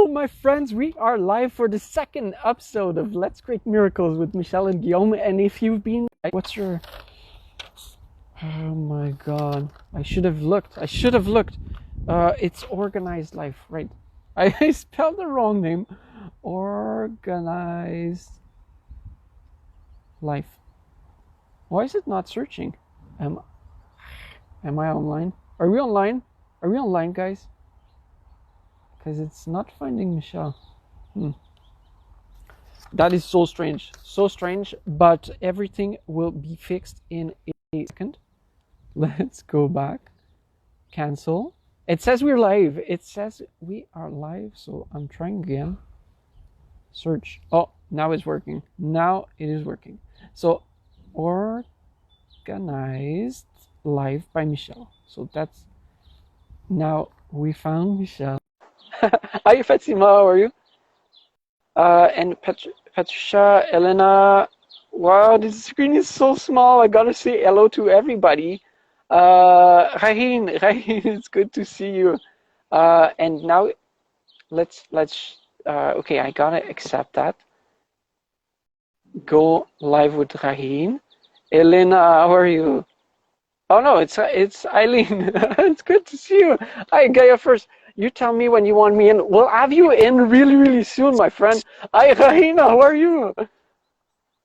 my friends, we are live for the second episode of Let's Create Miracles with Michelle and Guillaume. And if you've been, what's your, oh my God, I should have looked. It's Organized Life, right? I spelled the wrong name. Organized Life. Why is it not searching? Am I online? Are we online? Are we online, guys? Because it's not finding Michelle. That is so strange, but everything will be fixed in a second. Let's go back, cancel. It says we're live. It says we are live, so I'm trying again. Search. Oh, now it's working. Now it is working. So, Organized Live by Michelle. So that's, now we found Michelle. Hi Fatima, how are you? And Patricia, Elena. Wow, this screen is so small. I gotta say hello to everybody. Raheen, it's good to see you. And now let's okay, I gotta accept that. Go live with Raheen. Elena, how are you? Oh no, it's Eileen. It's good to see you. Hi, Gaia first. You tell me when you want me in. We'll have you in really soon, my friend. Hi, Rahina, how are you?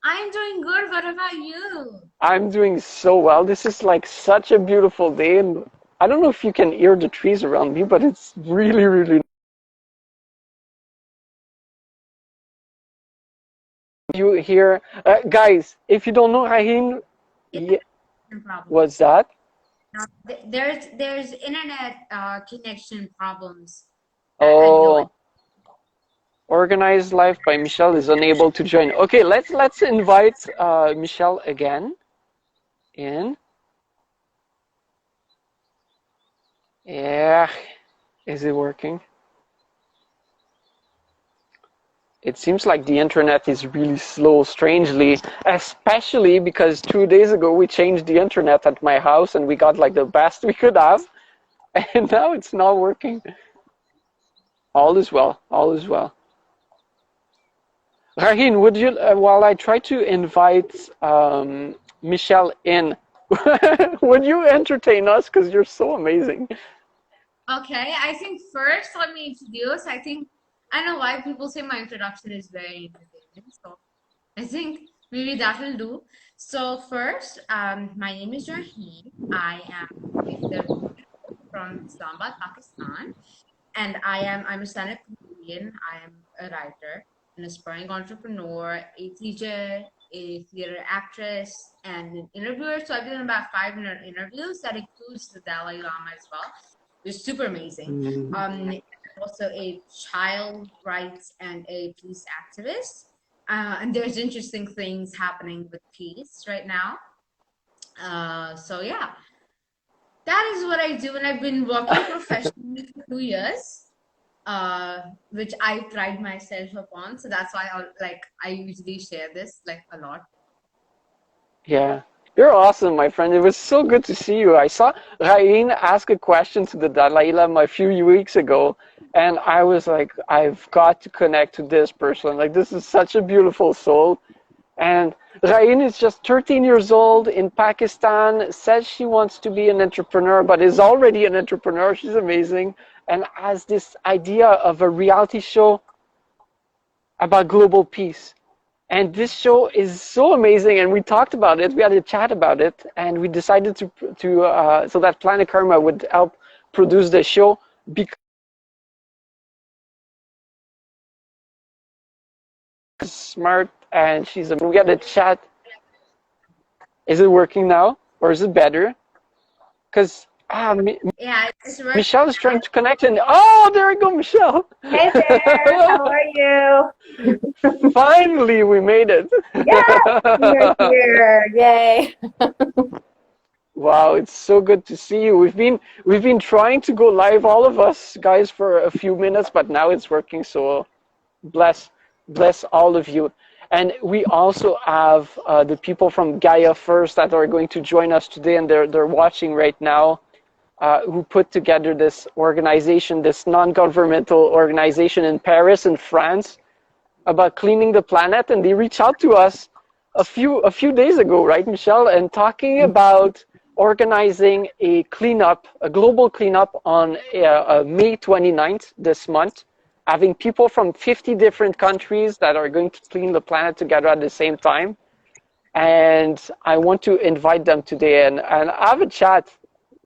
I'm doing good. What about you? I'm doing so well. This is like such a beautiful day, and I don't know if you can hear the trees around me, but it's really you hear, guys. If you don't know Raheen, what's that? There's internet connection problems. Oh, Organized Life by Michelle is unable to join. Okay, let's invite Michelle again in. Yeah, is it working? It seems like the internet is really slow, strangely, especially because 2 days ago we changed the internet at my house and we got like the best we could have, and now it's not working. All is well, all is well. Raheen, would you, while I try to invite Michelle in, would you entertain us? Because you're so amazing. Okay, I think first let me introduce. I don't know why people say my introduction is very entertaining, so I think maybe that will do. So first, my name is Raheen. I am from Islamabad, Pakistan, and I'm a stand-up comedian. I am a writer, an aspiring entrepreneur, a teacher, a theater actress, and an interviewer. So I've done about 500 interviews. That includes the Dalai Lama as well. It's super amazing. Also a child rights and a peace activist. And there's interesting things happening with peace right now. So yeah, that is what I do. And I've been working professionally for 2 years, which I pride myself upon. So that's why I usually share this like a lot. Yeah. You're awesome, my friend. It was so good to see you. I saw Raheen ask a question to the Dalai Lama a few weeks ago, and I was like, I've got to connect to this person. Like, this is such a beautiful soul. And Raheen is just 13 years old in Pakistan, says she wants to be an entrepreneur, but is already an entrepreneur. She's amazing. And has this idea of a reality show about global peace. And this show is so amazing, and we talked about it. We had a chat about it, and we decided so that Planet Karma would help produce the show because she's smart and we had a chat. Is it working now, or is it better? Because yeah, it's working. Michelle is trying to connect, and oh, there we go, Michelle. Hey there, how are you? Finally, we made it. Yeah, we're here. Yay. Wow, it's so good to see you. We've been trying to go live, all of us guys, for a few minutes, but now it's working. So bless all of you. And we also have the people from Gaia First that are going to join us today, and they're watching right now. who put together this organization, this non-governmental organization in Paris, in France, about cleaning the planet, and they reached out to us a few days ago, right, Michelle, and talking about organizing a cleanup, a global cleanup on May 29th this month, having people from 50 different countries that are going to clean the planet together at the same time. And I want to invite them today and have a chat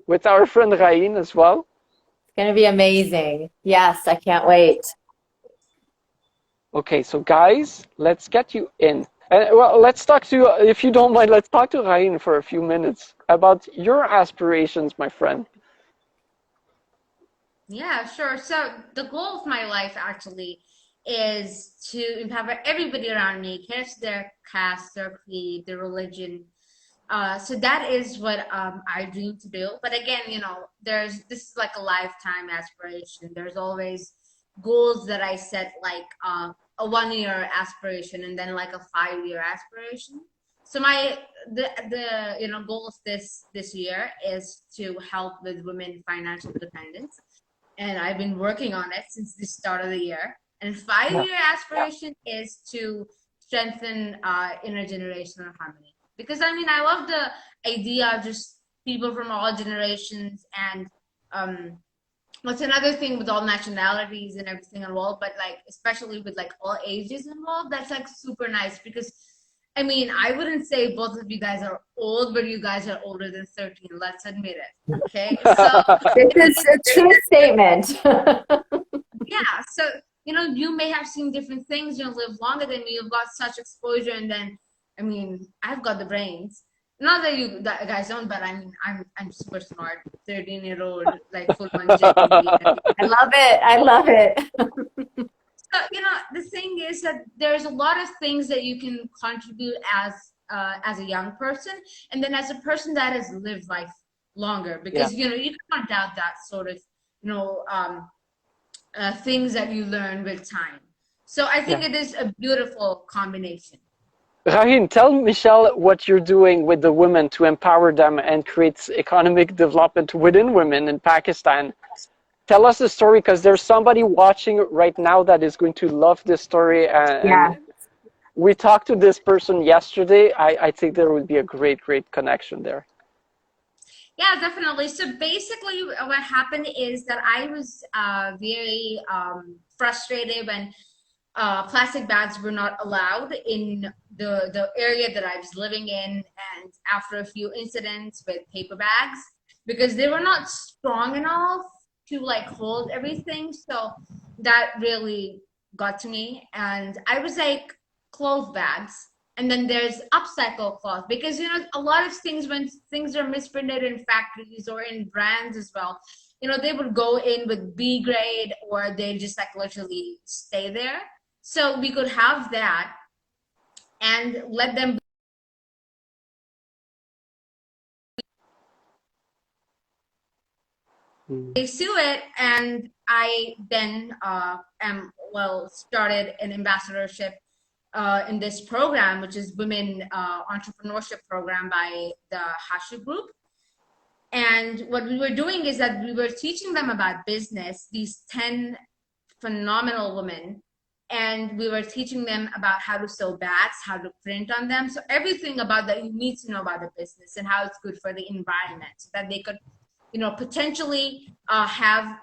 with our friend Rain as well. It's going to be amazing. Yes, I can't wait. Okay, so guys, let's get you in. Well, let's talk to, if you don't mind, let's talk to Rain for a few minutes about your aspirations, my friend. Yeah, sure. So the goal of my life actually is to empower everybody around me, cares their caste, their creed, their religion. So that is what I dream to do. But again, this is like a lifetime aspiration. There's always goals that I set, like a 1 year aspiration and then like a 5 year aspiration. So the goals this year is to help with women financial independence, and I've been working on it since the start of the year. And 5 year aspiration is to strengthen intergenerational harmony. Because I mean, I love the idea of just people from all generations, and what's another thing with all nationalities and everything involved, but like especially with like all ages involved, that's like super nice. Because I mean, I wouldn't say both of you guys are old, but you guys are older than 13. Let's admit it. Okay. So This is a true statement. yeah. So, you may have seen different things, live longer than me. You've got such exposure. And then, I mean, I've got the brains. Not that you guys don't, but I mean, I'm super smart, 13-year-old, like full on Gen Z. I love it. I love it. So, the thing is that there's a lot of things that you can contribute as a young person, and then as a person that has lived life longer, because you can't doubt that sort of things that you learn with time. So I think it is a beautiful combination. Rahim, tell Michelle what you're doing with the women to empower them and create economic development within women in Pakistan. Tell us the story, because there's somebody watching right now that is going to love this story. And we talked to this person yesterday. I think there would be a great connection there. Yeah, definitely. So basically what happened is that I was very frustrated when plastic bags were not allowed in the area that I was living in, and after a few incidents with paper bags, because they were not strong enough to like hold everything. So that really got to me. And I was like, cloth bags. And then there's upcycle cloth, because a lot of things, when things are misprinted in factories or in brands as well, they would go in with B grade, or they just like literally stay there. So we could have that and let them. They sue it, and I then started an ambassadorship in this program, which is Women Entrepreneurship Program by the Hashu Group. And what we were doing is that we were teaching them about business, these 10 phenomenal women, and we were teaching them about how to sew bags, how to print on them. So everything about that you need to know about the business and how it's good for the environment, so that they could potentially have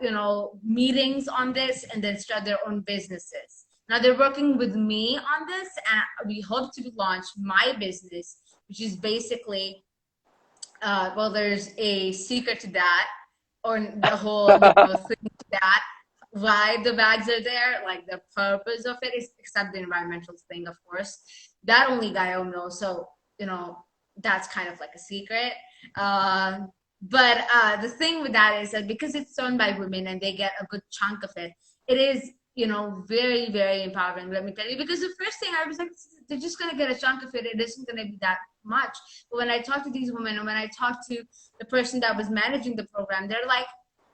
meetings on this and then start their own businesses. Now they're working with me on this, and we hope to launch my business, which is basically there's a secret to that, or the whole thing to that, why the bags are there, like the purpose of it is, except the environmental thing, of course, that only Guillaume knows. So that's kind of like a secret. But the thing with that is that because it's sewn by women and they get a good chunk of it, it is, very, very empowering, let me tell you. Because the first thing I was like, they're just going to get a chunk of it. It isn't going to be that much. But when I talked to these women, and when I talked to the person that was managing the program, they're like,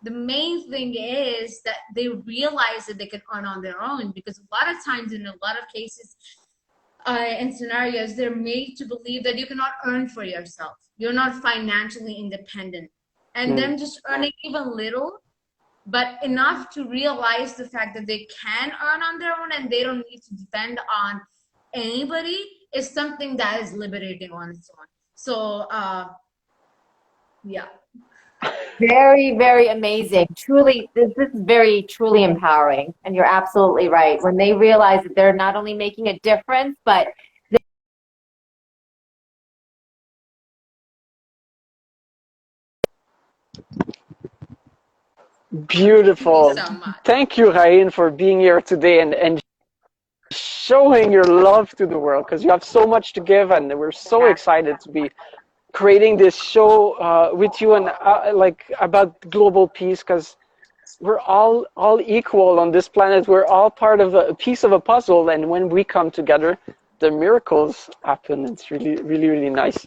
the main thing is that they realize that they can earn on their own. Because a lot of times, in a lot of cases, in scenarios, they're made to believe that you cannot earn for yourself. You're not financially independent. and them just earning even little, but enough to realize the fact that they can earn on their own and they don't need to depend on anybody is something that is liberating on its own. So, yeah. Very, very amazing. Truly, this is very, truly empowering. And you're absolutely right. When they realize that they're not only making a difference, but Thank you Beautiful. so much. Thank you, Rain, for being here today and showing your love to the world because you have so much to give, and we're so excited to be creating this show with you and like about global peace because we're all equal on this planet. We're all part of a piece of a puzzle, and when we come together, the miracles happen. It's really, really, really nice.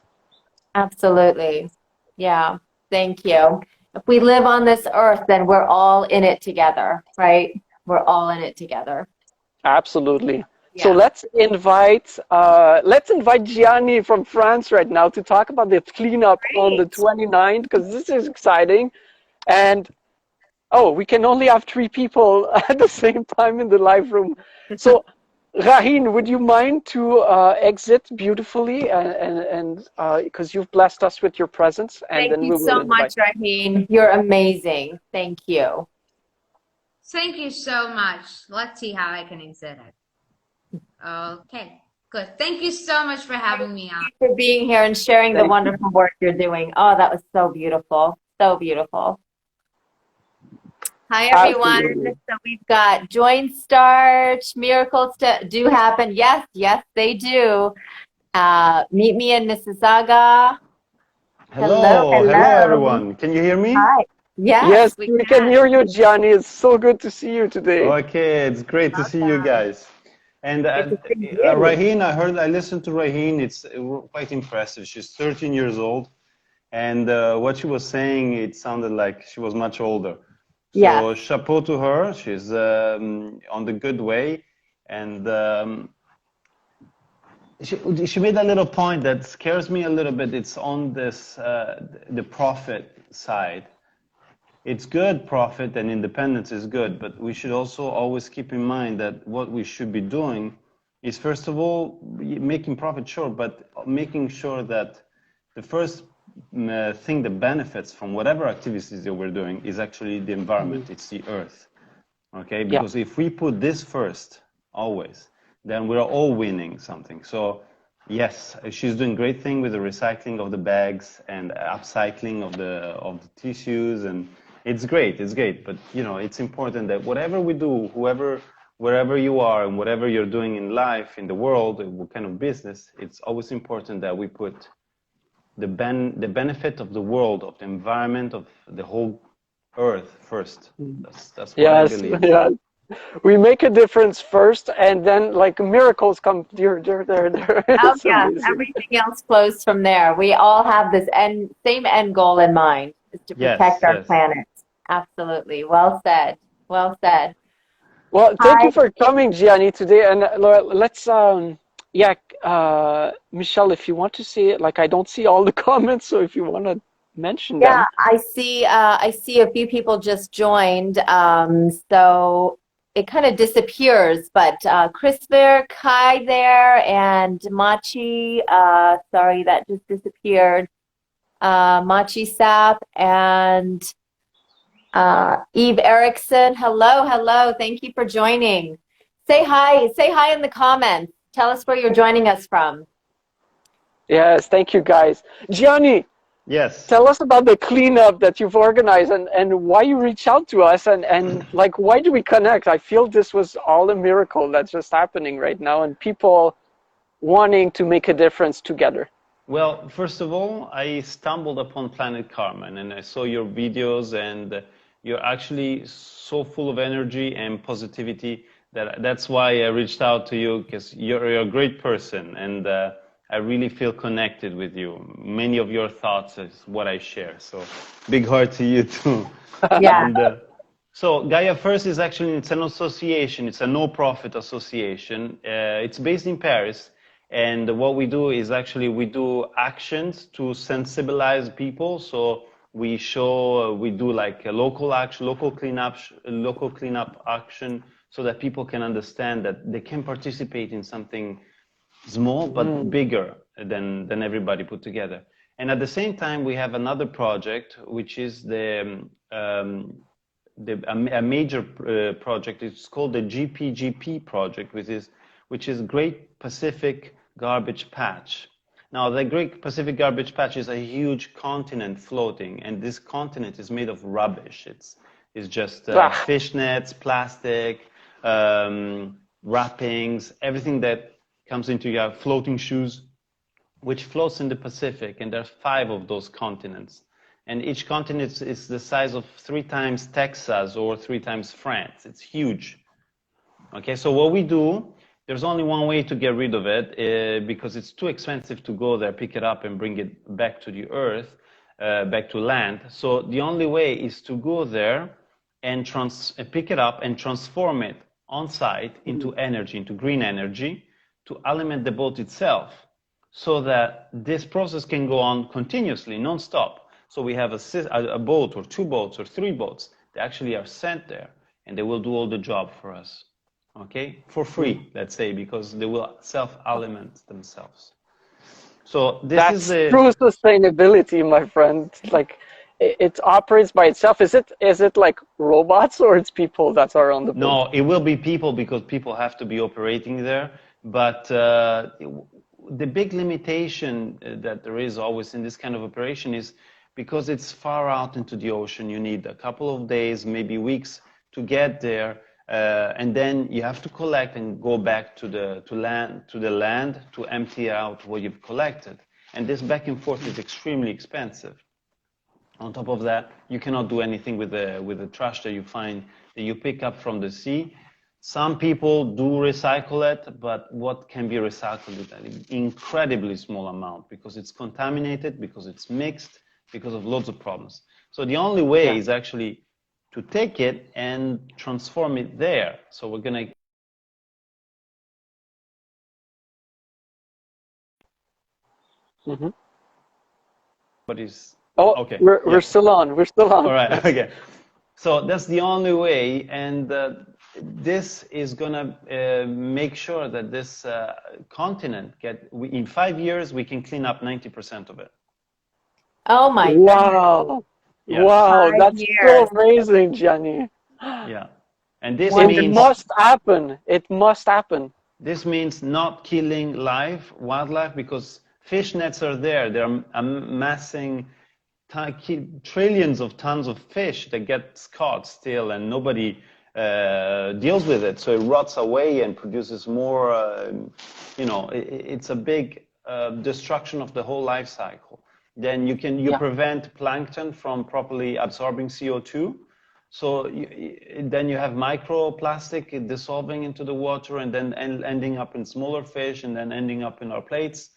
absolutely. Yeah. Thank you. If we live on this earth, then we're all in it together, right? We're all in it together. Absolutely. So Yeah. let's invite Gianni from France right now to talk about the cleanup on the Great. 29th because this is exciting. And oh, we can only have 3 people at the same time in the live room. So Raheen, would you mind to exit beautifully and because you've blessed us with your presence, and Thank then you we will so much, invite. Raheen. You're amazing. Thank you. Thank you so much. Let's see how I can exit it. Okay, good. Thank you so much for having me on. Thank you for being here and sharing the Thank you. wonderful work you're doing. Oh, that was so beautiful. So beautiful. Hi, everyone. Absolutely. So we've got joint starch, miracles do happen. Yes, yes, they do. Meet me in Mississauga. Hello, Hello hello. everyone. Can you hear me? Hi. Yes, Yes, we we can can. hear you, Gianni. It's so good to see you today. Okay, it's great to see you Welcome. guys. And Good to see you. Raheen, I listened to Raheen. It's quite impressive. She's 13 years old, and what she was saying, it sounded like she was much older. Yes. So chapeau to her. She's on the good way, and she made a little point that scares me a little bit. It's on this the profit side. It's good, profit and independence is good, but we should also always keep in mind that what we should be doing is, first of all, making profit, sure, but making sure that the first thing that benefits from whatever activities that we're doing is actually the environment, it's the earth. Okay, Yeah. because if we put this first, always, then we're all winning something. So yes, she's doing great thing with the recycling of the bags and upcycling of the tissues, and it's great, but you know, it's important that whatever we do, wherever you are and whatever you're doing in life, in the world, what kind of business, it's always important that we put the benefit of the world, of the environment, of the whole earth first. That's what I Yes, believe. yeah. We make a difference first, and then like miracles come. Oh, It's yes. amazing. Everything else flows from there. We all have this same end goal in mind, is to protect Yes, our yes. planet. Absolutely. Well said. Well said. Well, thank Hi. you for coming, Gianni, today. And let's, yeah, Michelle, if you want to see it, like I don't see all the comments, so if you want to mention Yeah, them. I see a few people just joined. So it kind of disappears, but Christopher, Kai there, and Machi, sorry, that just disappeared. Machi Sap and Eve Erickson. Hello, hello. Thank you for joining. Say hi. Say hi in the comments. Tell us where you're joining us from. Yes, thank you, guys. Gianni, Yes. tell us about the cleanup that you've organized and why you reach out to us and like why do we connect? I feel this was all a miracle that's just happening right now and people wanting to make a difference together. Well, first of all, I stumbled upon Planet Carmen and I saw your videos, and you're actually so full of energy and positivity that's why I reached out to you, because you're a great person, and I really feel connected with you. Many of your thoughts is what I share. So big heart to you too. Yeah. And so Gaia First is actually, it's an association. It's a no-profit association. It's based in Paris. And what we do is actually we do actions to sensibilize people. So We show, we do like a local action, local cleanup action, so that people can understand that they can participate in something small but bigger than everybody put together. And at the same time, we have another project, which is a major project. It's called the GPGP project, which is Great Pacific Garbage Patch. Now, the Great Pacific Garbage Patch is a huge continent floating, and this continent is made of rubbish. It's just fish nets, plastic, wrappings, everything that comes into your floating shoes, which floats in the Pacific, and there are 5 of those continents. And each continent is the size of 3 times Texas or 3 times France. It's huge. Okay, so what we do, there's only one way to get rid of it because it's too expensive to go there, pick it up and bring it back to the earth, back to land. So the only way is to go there and pick it up and transform it on site into energy, into green energy, to alimент the boat itself, so that this process can go on continuously, non-stop. So we have a boat or 2 boats or 3 boats that actually are sent there, and they will do all the job for us. Okay, for free, let's say, because they will self-aliment themselves. So That's true sustainability, my friend. Like, it operates by itself. Is it like robots, or it's people that are on the boat? No, it will be people, because people have to be operating there. But the big limitation that there is always in this kind of operation is because it's far out into the ocean. You need a couple of days, maybe weeks, to get there. And then you have to collect and go back to the land to empty out what you've collected. And this back and forth is extremely expensive. On top of that, you cannot do anything with the trash that you pick up from the sea. Some people do recycle it, but what can be recycled is an incredibly small amount, because it's contaminated, because it's mixed, because of loads of problems. So the only way is actually to take it and transform it there. So we're gonna. But is okay. We're still on. We're still on. All right. Okay. So that's the only way, and this is gonna make sure that this continent in 5 years we can clean up 90% of it. Oh my God. Yeah. Wow, that's so amazing, Gianni. Yeah. And this it means must happen. It must happen. This means not killing wildlife, because fish nets are there. They're amassing trillions of tons of fish that get caught still, and nobody deals with it. So it rots away and produces more, it's a big destruction of the whole life cycle. Then you prevent plankton from properly absorbing CO2. So then you have microplastic dissolving into the water, and then ending up in smaller fish, and then ending up in our plates.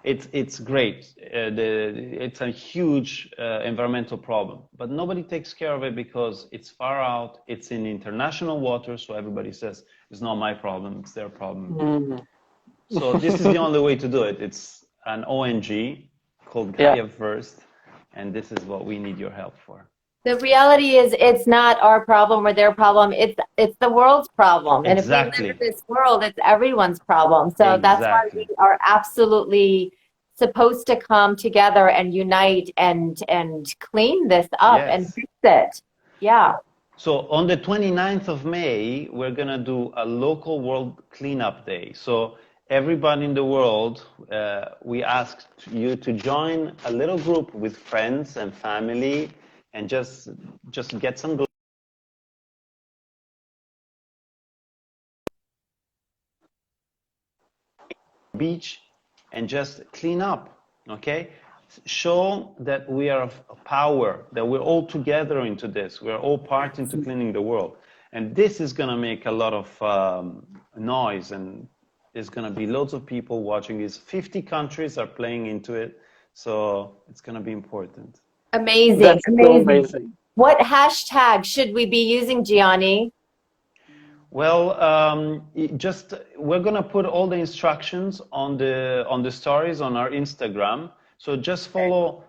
It's great. It's a huge environmental problem, but nobody takes care of it because it's far out. It's in international waters, so everybody says it's not my problem, it's their problem. So this is the only way to do it. It's an ONG called Gaia First, and this is what we need your help for. The reality is, it's not our problem or their problem. It's the world's problem. And Exactly. if we live in this world, it's everyone's problem. So that's why we are absolutely supposed to come together and unite and clean this up and fix it. Yeah. So on the 29th of May, we're going to do a local World Cleanup Day. So everybody in the world, we asked you to join a little group with friends and family, and just get some beach and just clean up, okay? Show that we are of power, that we're all together into this. We're all part into cleaning the world. And this is going to make a lot of noise, and there's going to be loads of people watching this. 50 countries are playing into it, so it's going to be important. Amazing. That's amazing. So amazing. What hashtag should we be using, Gianni? Well, we're gonna put all the instructions on the stories on our Instagram. So just follow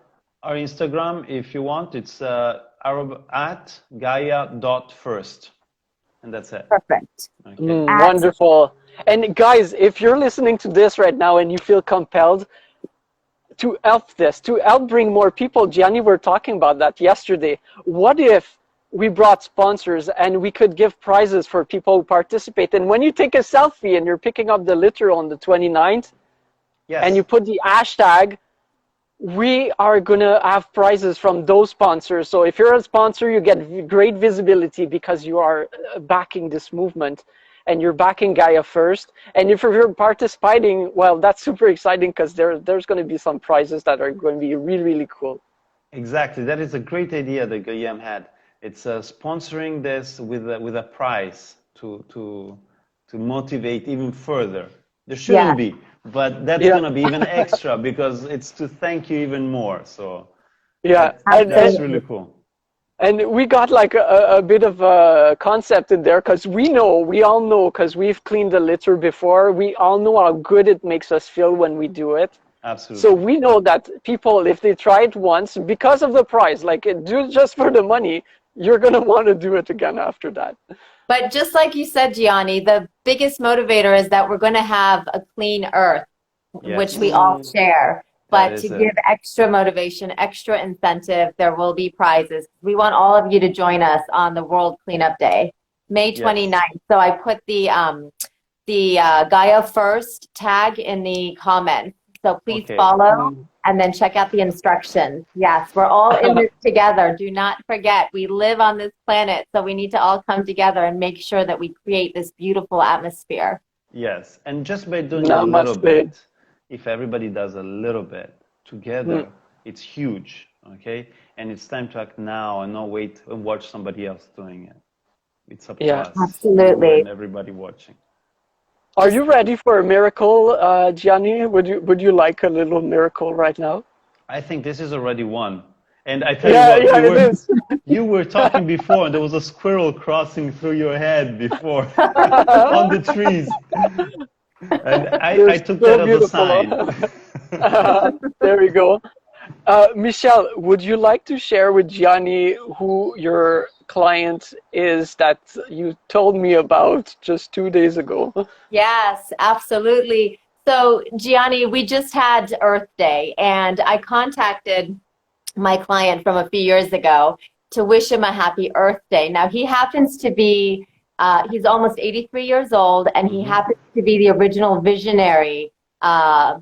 Our Instagram, if you want, it's at Gaia.first. And that's it. Perfect. Okay. Wonderful. And guys, if you're listening to this right now and you feel compelled to help bring more people, Gianni, we were talking about that yesterday. What if we brought sponsors and we could give prizes for people who participate? And when you take a selfie and you're picking up the litter on the 29th, Yes. and you put the hashtag, we are going to have prizes from those sponsors. So if you're a sponsor, you get great visibility because you are backing this movement and you're backing Gaia first. And if you're participating, well, that's super exciting because there's going to be some prizes that are going to be really, really cool. Exactly. That is a great idea that Guillaume had. It's sponsoring this with a prize to motivate even further. There shouldn't be, but that's going to be even extra because it's to thank you even more. So that's really cool. And we got like a bit of a concept in there because we all know, because we've cleaned the litter before, we all know how good it makes us feel when we do it. Absolutely. So we know that people, if they try it once, because of the prize, like do it just for the money, you're going to want to do it again after that. But just like you said, Gianni, the biggest motivator is that we're going to have a clean earth, which we all share. But to give extra motivation, extra incentive, there will be prizes. We want all of you to join us on the World Cleanup Day, May 29th. So I put the Gaia First tag in the comments. So please follow and then check out the instructions. Yes, we're all in this together. Do not forget, we live on this planet, so we need to all come together and make sure that we create this beautiful atmosphere. Yes, and just by doing a little bit, if everybody does a little bit together, it's huge, okay? And it's time to act now and not wait and watch somebody else doing it. It's up to us. Absolutely. And everybody watching. Are you ready for a miracle, Gianni? Would you like a little miracle right now? I think this is already one. And I tell you what, you were talking before, and there was a squirrel crossing through your head before on the trees. And I took that as a sign. There we go. Michelle, would you like to share with Gianni who your client is that you told me about just 2 days ago? Yes, absolutely. So Gianni, we just had Earth Day, and I contacted my client from a few years ago to wish him a happy Earth Day. Now he happens to be, he's almost 83 years old, and he happens to be the original visionary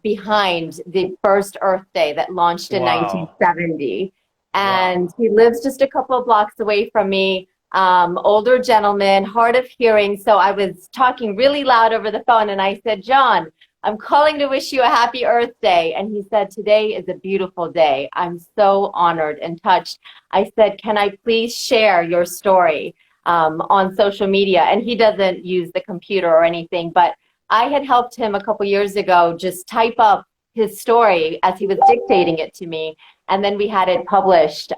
behind the first Earth Day that launched in 1970. And he lives just a couple of blocks away from me, older gentleman, hard of hearing. So I was talking really loud over the phone, and I said, John, I'm calling to wish you a happy Earth Day. And he said, today is a beautiful day. I'm so honored and touched. I said, can I please share your story on social media? And he doesn't use the computer or anything, but I had helped him a couple years ago just type up his story as he was dictating it to me. And then we had it published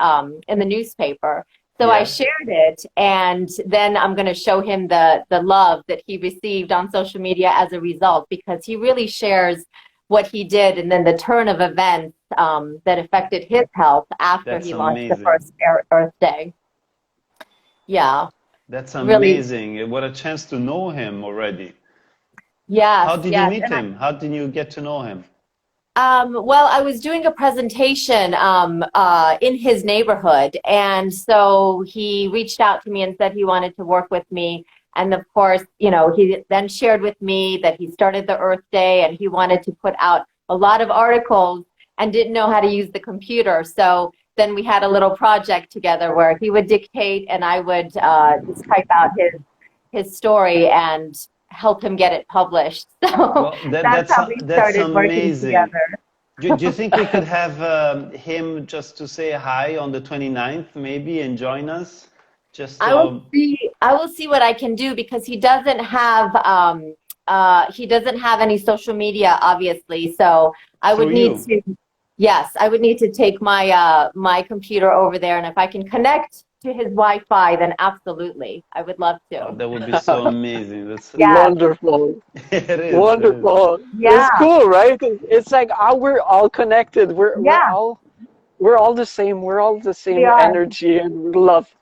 in the newspaper. So I shared it, and then I'm going to show him the love that he received on social media as a result, because he really shares what he did and then the turn of events that affected his health after he launched the first Earth Day. Yeah. That's amazing. Really, what a chance to know him already. Yes. How did you meet him? How did you get to know him? Well, I was doing a presentation in his neighborhood, and so he reached out to me and said he wanted to work with me. And of course, you know, he then shared with me that he started the Earth Day and he wanted to put out a lot of articles and didn't know how to use the computer. So then we had a little project together where he would dictate and I would just type out his story and help him get it published. So that's how we started working together. Do you think we could have him just to say hi on the 29th maybe and join us? Just I will see what I can do, because he doesn't have any social media, obviously. So I would need to, yes, I would need to take my my computer over there, and if I can connect to his Wi-Fi, then absolutely, I would love to. Oh, that would be so amazing. That's wonderful. It is wonderful. Yeah. It's cool, right? It's like how we're all connected. We're all we're all the same. We're all the We same are. energy and love.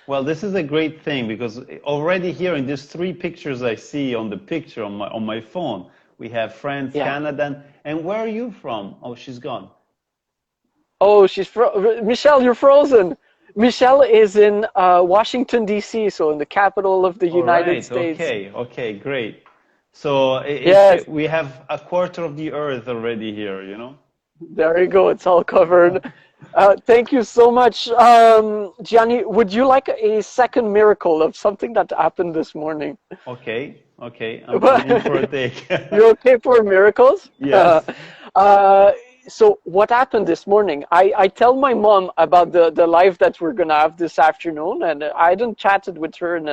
Well, this is a great thing because already here in these three pictures I see on the picture on my phone, we have France, Yeah. Canada, and where are you from? Oh, she's gone. Oh, Michelle, you're frozen. Michelle is in Washington, D.C., so in the capital of the All United right. States. Okay, great. So Yes, we have a quarter of the earth already here, you know? there you go. It's all covered. Thank you so much. Gianni, would you like a second miracle of something that happened this morning? Okay. I'm in for a take. You're okay for miracles? Yes. Uh, so what happened this morning? I tell my mom about the live that we're gonna have this afternoon, and I hadn't chatted with her in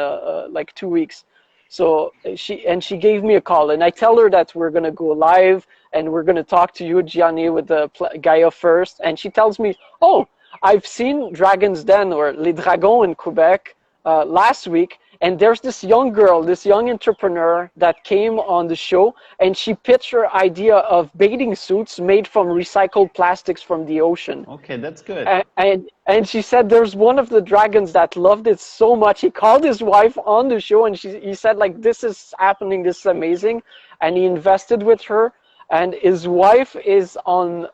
like 2 weeks. So she gave me a call, and I tell her that we're gonna go live, and we're gonna talk to you, Gianni, with the Gaia first. And she tells me, "Oh, I've seen Dragon's Den or Les Dragons in Quebec last week, and there's this young girl, this young entrepreneur that came on the show, and she pitched her idea of bathing suits made from recycled plastics from the ocean. Okay, that's good. And she said there's one of the dragons that loved it so much. He called his wife on the show, and he said, like, this is happening, this is amazing. And he invested with her, and his wife is on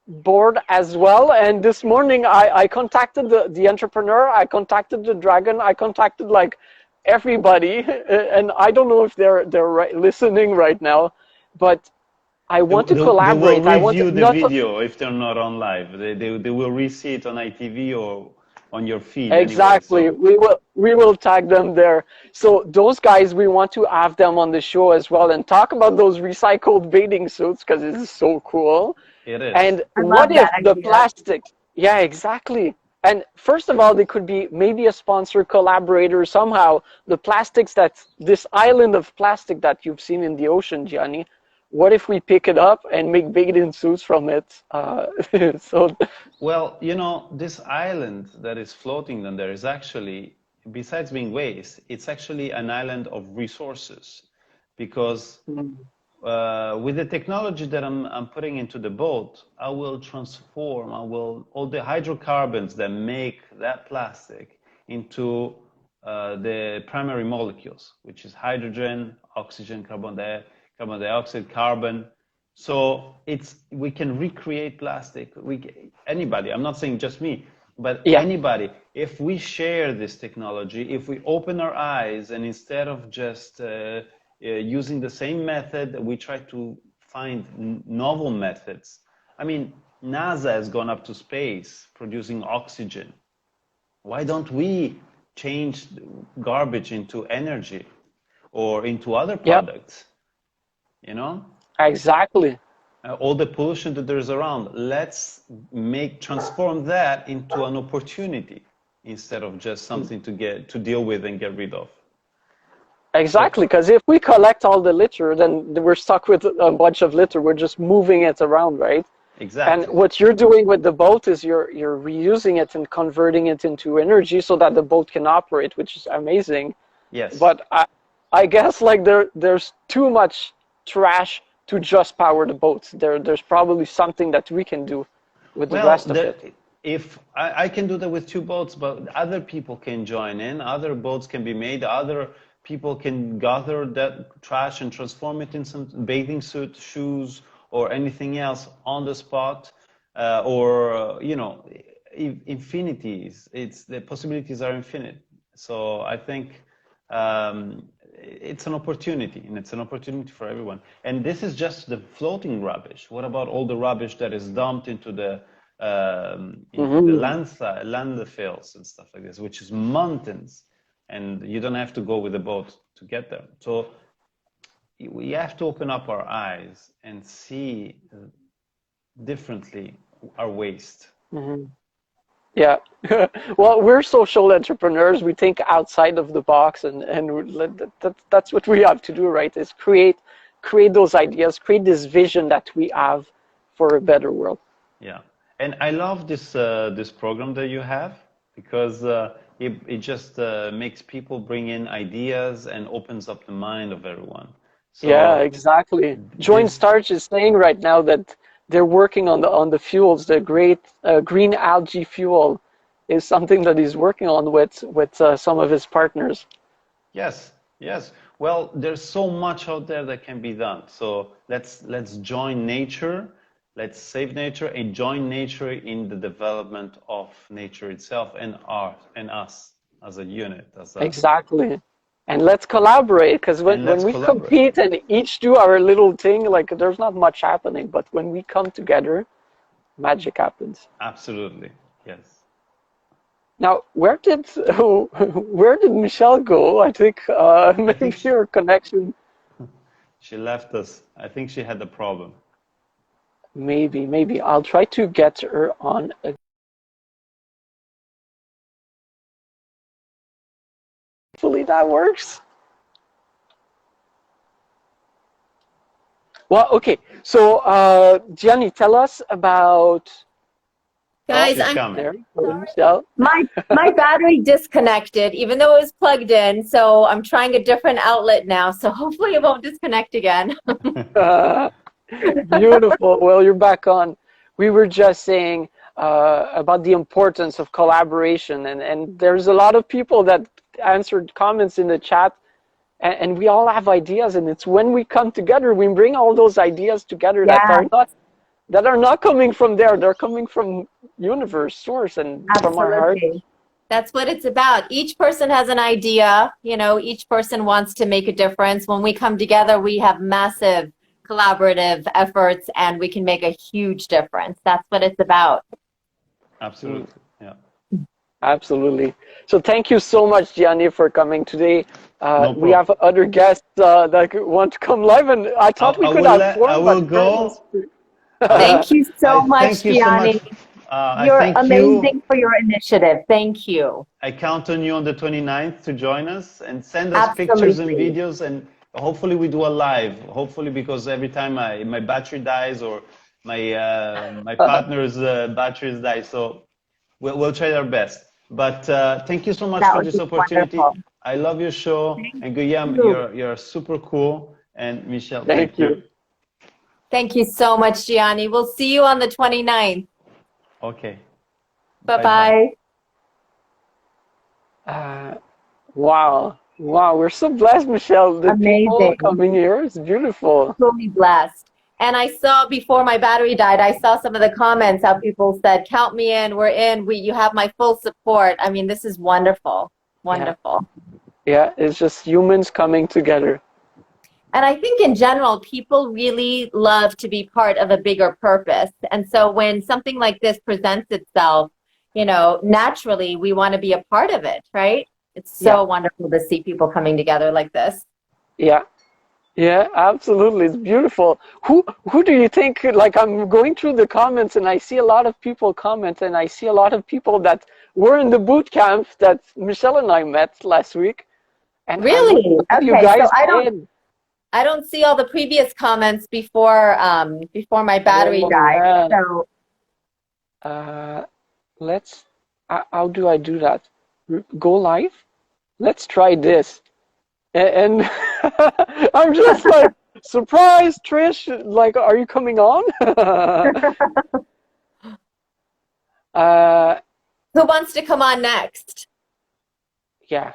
board as well. And this morning I contacted the entrepreneur, I contacted the dragon, I contacted like everybody, and I don't know if they're listening right now, but I want to They will collaborate. I want to review the not video if they're not on live. They will re-see it on ITV or on your feed anyway. exactly. So We will tag them there. So those guys, we want to have them on the show as well and talk about those recycled bathing suits because it is so cool. it is. And I what love if that the idea. plastics? Yeah, exactly. And first of all, they could be maybe a sponsor, collaborator, somehow. The plastics this island of plastic that you've seen in the ocean, Gianni, what if we pick it up and make bathing suits from it? So, Well, you know, this island that is floating down there is actually, besides being waste, it's actually an island of resources because with the technology that I'm putting into the boat, I will transform, all the hydrocarbons that make that plastic into the primary molecules, which is hydrogen, oxygen, carbon dioxide, carbon. So we can recreate plastic. Anybody, I'm not saying just me, but yeah, anybody, if we share this technology, if we open our eyes and instead of just using the same method, we try to find novel methods. I mean, NASA has gone up to space producing oxygen. Why don't we change garbage into energy or into other yep, products? You know? exactly. All the pollution that there's around, let's transform that into an opportunity instead of just something to deal with and get rid of. So Exactly, because if we collect all the litter, then we're stuck with a bunch of litter. We're just moving it around, right? And exactly. what you're doing with the boat is you're reusing it and converting it into energy so that the boat can operate, which is amazing. Yes. But I guess like there's too much trash to just power the boat. There's probably something that we can do with the Well, rest of it. if I can do that with two boats, but other people can join in, other boats can be made, other people can gather that trash and transform it in some bathing suit, shoes, or anything else on the spot, you know, infinities. The possibilities are infinite. So I think it's an opportunity, and it's an opportunity for everyone. And this is just the floating rubbish. What about all the rubbish that is dumped into the Hmm. landfills and stuff like this, which is mountains, and you don't have to go with a boat to get there. So we have to open up our eyes and see differently our waste. Hmm. Yeah. Well, we're social entrepreneurs. We think outside of the box, and that's what we have to do, right? Is create those ideas, create this vision that we have for a better world. Yeah, and I love this program that you have because it just makes people bring in ideas and opens up the mind of everyone. Yeah, So exactly. Join this, Starch is saying right now that they're working on the fuels. The great green algae fuel is something that he's working on with some of his partners. Yes, yes. Well, there's so much out there that can be done. So let's join nature, let's save nature, and join nature in the development of nature itself and us as a unit. Exactly. And let's collaborate, because when we compete and each do our little thing, like there's not much happening. But when we come together, magic happens. Absolutely, yes. Now, where did Michelle go? I think maybe your connection. She left us. I think she had a problem. Maybe. I'll try to get her on again. Hopefully that works. Well, okay. So, Gianni, tell us about. Guys, my battery disconnected, even though it was plugged in. So I'm trying a different outlet now. So hopefully it won't disconnect again. Beautiful. Well, you're back on. We were just saying about the importance of collaboration, and there's a lot of people that answered comments in the chat, and we all have ideas, and it's when we come together, we bring all those ideas together that are not coming from there. They're coming from universe, source, and from our heart. That's what it's about. Each person has an idea. You know, each person wants to make a difference. When we come together, we have massive collaborative efforts, and we can make a huge difference. That's what it's about. Absolutely. Yeah. Absolutely. So thank you so much, Gianni, for coming today. We have other guests that want to come live, and I thought we could have four. I will go. Thank you so much, Gianni. You're amazing for your initiative. Thank you. I count on you on the 29th to join us and send us pictures and videos, and hopefully we do a live. Hopefully, because every time my battery dies or my partner's batteries die, so we'll try our best. But thank you so much for this opportunity. Wonderful. I love your show, and Guillaume, you're super cool, and Michelle, thank you. Thank you so much, Gianni. We'll see you on the 29th. Okay. Bye-bye. Wow. We're so blessed, Michelle. The people coming here, it's beautiful. Totally blessed. And I saw before my battery died, I saw some of the comments how people said, count me in, we're in, you have my full support. I mean, this is wonderful. Wonderful. Yeah, it's just humans coming together. And I think in general, people really love to be part of a bigger purpose. And so when something like this presents itself, you know, naturally we want to be a part of it, right? It's so wonderful to see people coming together like this. Yeah, absolutely. It's beautiful. Who do you think, like, I'm going through the comments and I see a lot of people comment, and I see a lot of people that were in the boot camp that Michelle and I met last week. And really? Okay, you guys so I don't see all the previous comments before my battery died. So let's how do I do that? Go live? Let's try this. And I'm just like, surprise, Trish, like, are you coming on? Who wants to come on next? Yeah.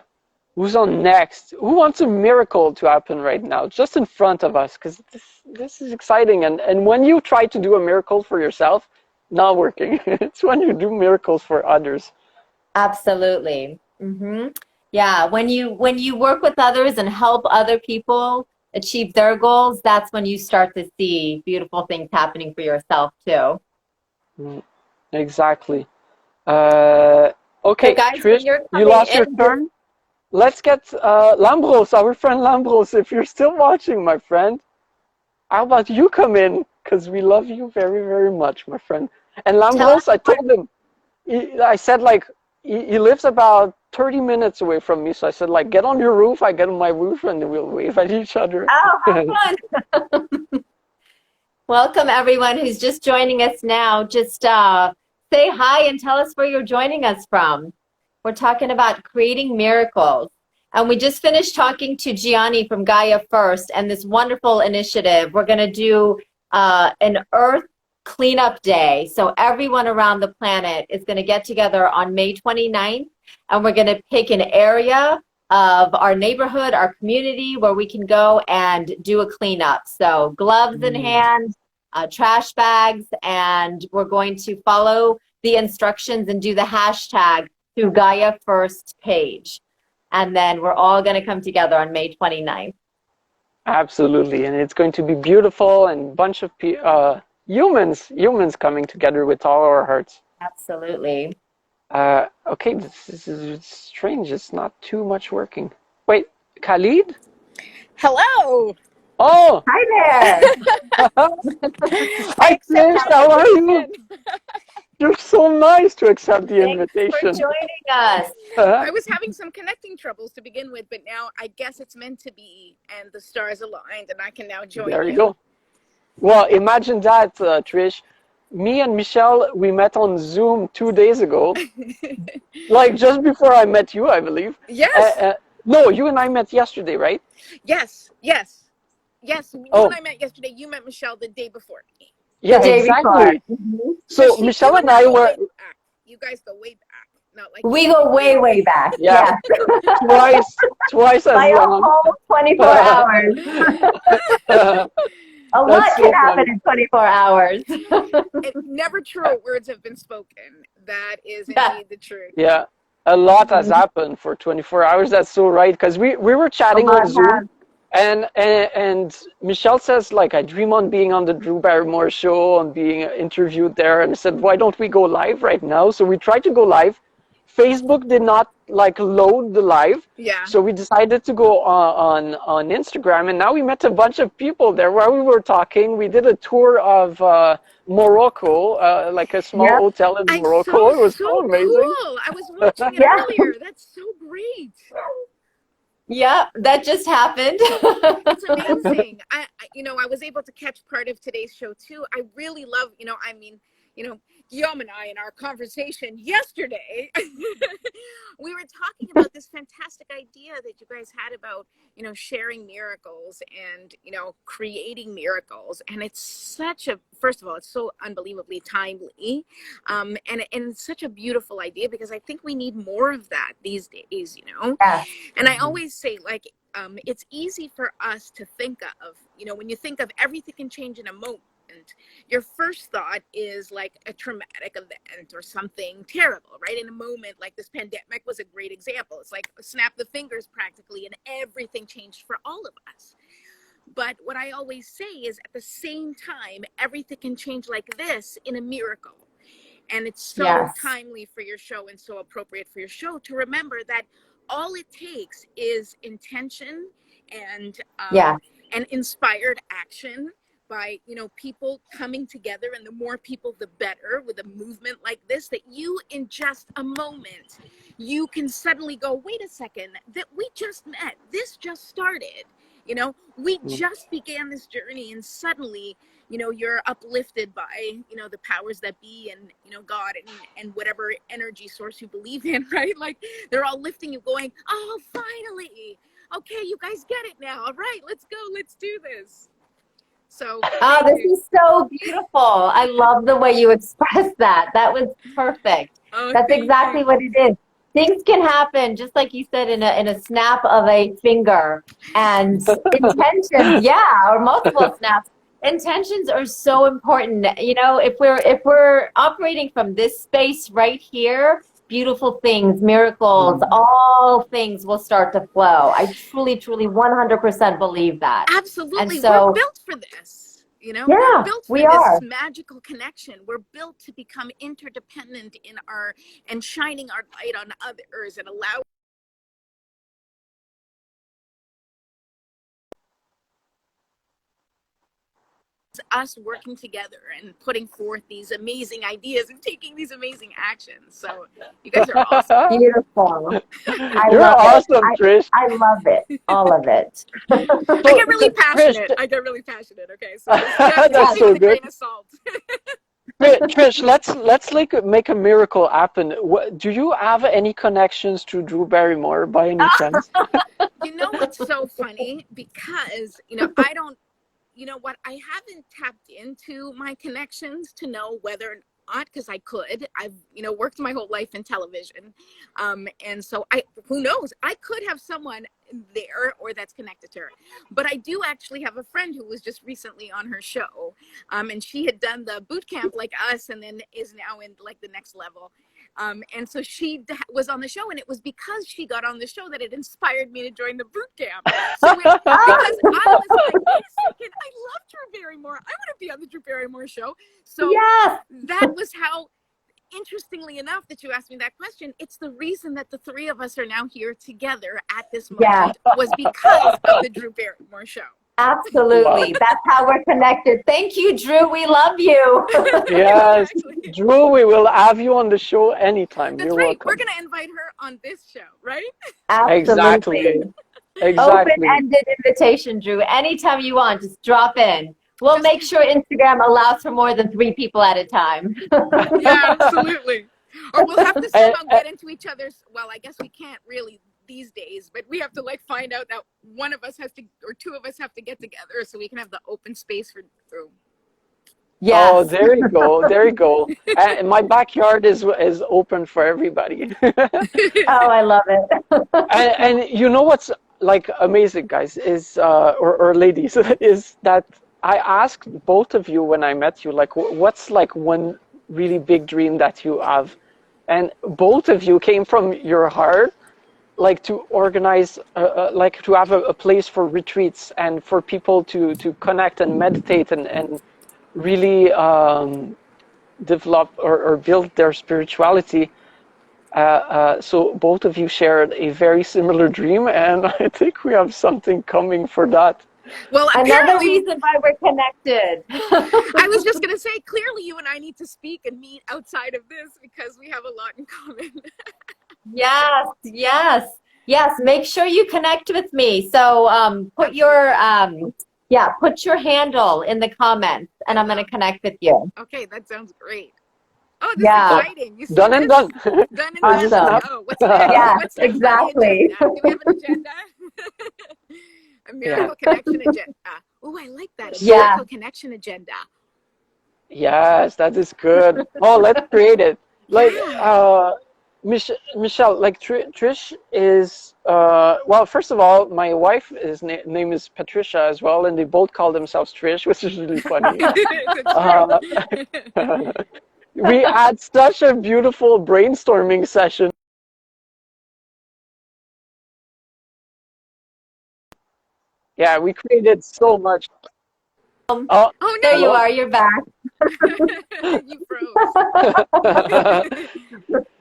Who's on next? Who wants a miracle to happen right now, just in front of us? Because this is exciting. And when you try to do a miracle for yourself, not working. It's when you do miracles for others. Absolutely. Mm-hmm. Yeah, when you work with others and help other people achieve their goals, that's when you start to see beautiful things happening for yourself too. Exactly. Okay, so guys, Trish, you lost your turn. Let's get Lambros, our friend Lambros, if you're still watching, my friend. How about you come in? Because we love you very, very much, my friend. And Lambros, I told him, I said, like, he lives about 30 minutes away from me. So I said, like, get on your roof, I get on my roof, and we'll wave at each other. Oh, how fun. Welcome, everyone who's just joining us now. Just say hi and tell us where you're joining us from. We're talking about creating miracles. And we just finished talking to Gianni from Gaia First and this wonderful initiative. We're going to do an earth cleanup day. So everyone around the planet is going to get together on May 29th, and we're going to pick an area of our neighborhood, our community, where we can go and do a cleanup. So gloves in hand, trash bags, and we're going to follow the instructions and do the hashtag through Gaia First page. And then we're all going to come together on May 29th. Absolutely, and it's going to be beautiful and a bunch of humans coming together with all our hearts. Absolutely. Okay, this is strange. It's not too much working. Wait, Khalid? Hello. Oh, Hi there. hi, Trish. How are you? You're so nice to accept the Thanks invitation. for joining us. I was having some connecting troubles to begin with, but now I guess it's meant to be, and the stars aligned, and I can now join There you go. Well, imagine that, Trish. Me and Michelle, we met on Zoom 2 days ago. Like just before I met you, I believe. Yes. No, you and I met yesterday, right? Yes. Yes. Yes. You Oh. and I met yesterday. You met Michelle the day before. Yeah, day exactly. So See, Michelle you and I go were way back. You guys go way back. Not like We go way, way back. Yeah. twice as By a long. whole 24 hours. A lot That's so can happen funny. in 24 hours. Never truer words have been spoken. That is Yeah. indeed the truth. Yeah, a lot has happened for 24 hours. That's so right. Because we were chatting A lot on Zoom, has. and Michelle says, like, I dream on being on the Drew Barrymore show and being interviewed there. And I said, why don't we go live right now? So we tried to go live. Facebook did not like load the live. Yeah. So we decided to go on Instagram, and now we met a bunch of people there while we were talking. We did a tour of Morocco, like a small Yep. hotel in I Morocco. saw It was so so amazing. cool. I was watching it Yeah. earlier. That's so great. Yeah, that just happened. It's amazing. I was able to catch part of today's show too. I really love, Guillaume and I in our conversation yesterday, we were talking about this fantastic idea that you guys had about, sharing miracles and, creating miracles. And it's first of all, it's so unbelievably timely. And it's such a beautiful idea because I think we need more of that these days, Yeah. And I always say, like, it's easy for us to think of, when you think of everything can change in a moment, your first thought is like a traumatic event or something terrible, right? In a moment like this pandemic was a great example. It's like snap the fingers practically and everything changed for all of us. But what I always say is at the same time, everything can change like this in a miracle. And it's so Yes. timely for your show and so appropriate for your show to remember that all it takes is intention and inspired action by, people coming together, and the more people, the better, with a movement like this, that you, in just a moment, you can suddenly go, wait a second, that we just met, this just started, we just began this journey, and suddenly, you're uplifted by, the powers that be, and, God and whatever energy source you believe in, right? Like, they're all lifting you, going, oh, finally, okay, you guys get it now, all right, let's go, let's do this. So this is so beautiful. I love the way you expressed that. That was perfect. That's exactly what it is. Things can happen, just like you said, in a snap of a finger. And intentions, or multiple snaps. Intentions are so important. If we're operating from this space right here, beautiful things, miracles, all things will start to flow. I truly, truly 100% believe that. Absolutely. And so, we're built for this. We're built for this magical connection. We're built to become interdependent and shining our light on others and allow us working together and putting forth these amazing ideas and taking these amazing actions. So you guys are awesome. Beautiful. You're awesome, Trish. I love it. All of it. I get really passionate. Okay, so that's so good. Grain of salt. Trish, let's make a miracle happen. Do you have any connections to Drew Barrymore by any chance? It's so funny because I don't. you know what, I haven't tapped into my connections to know whether or not, because I could. I've, you know, worked my whole life in television. And so who knows, I could have someone there or that's connected to her. But I do actually have a friend who was just recently on her show. And she had done the boot camp like us and then is now in like the next level. And so she was on the show, and it was because she got on the show that it inspired me to join the boot camp. So because I was like, wait a second, I love Drew Barrymore. I want to be on the Drew Barrymore show. So Yes. that was how, interestingly enough, that you asked me that question. It's the reason that the three of us are now here together at this moment was because of the Drew Barrymore show. Absolutely. That's how we're connected. Thank you, Drew. We love you. Yes, Exactly. Drew, we will have you on the show anytime. That's You're right. welcome. We're going to invite her on this show, right? Absolutely. Exactly. Open-ended invitation, Drew. Anytime you want, just drop in. We'll make sure Instagram allows for more than 3 people at a time. Yeah, absolutely. Or we'll have to somehow get into each other's, well, I guess we can't really these days, but we have to like find out that one of us has to, or 2 of us have to get together so we can have the open space for Drew. Yes. Oh, there you go. There you go. And my backyard is open for everybody. Oh, I love it. And you know what's like amazing, guys, is or ladies, is that I asked both of you when I met you, like, what's like one really big dream that you have, and both of you came from your heart, like to organize, like to have a place for retreats and for people to connect and meditate and really develop or build their spirituality. So both of you shared a very similar dream, and I think we have something coming for that. Well, another reason why we're connected. I was just going to say, clearly you and I need to speak and meet outside of this because we have a lot in common. Yes, yes, yes. Make sure you connect with me. So put your put your handle in the comments, and I'm going to connect with you. Okay, that sounds great. Oh, this is exciting. You see done and done. Done and awesome. done. Oh, what's next? Yeah, What's next exactly. on the agenda? Do we have an agenda? A miracle connection agenda. Oh, I like that. A miracle connection agenda. Yes, that is good. Oh, let's create it. Like, Michelle, like Trish is, well, first of all, my wife, name is Patricia as well, and they both call themselves Trish, which is really funny. We had such a beautiful brainstorming session. Yeah, we created so much. Oh no! There you are. You're back. You froze.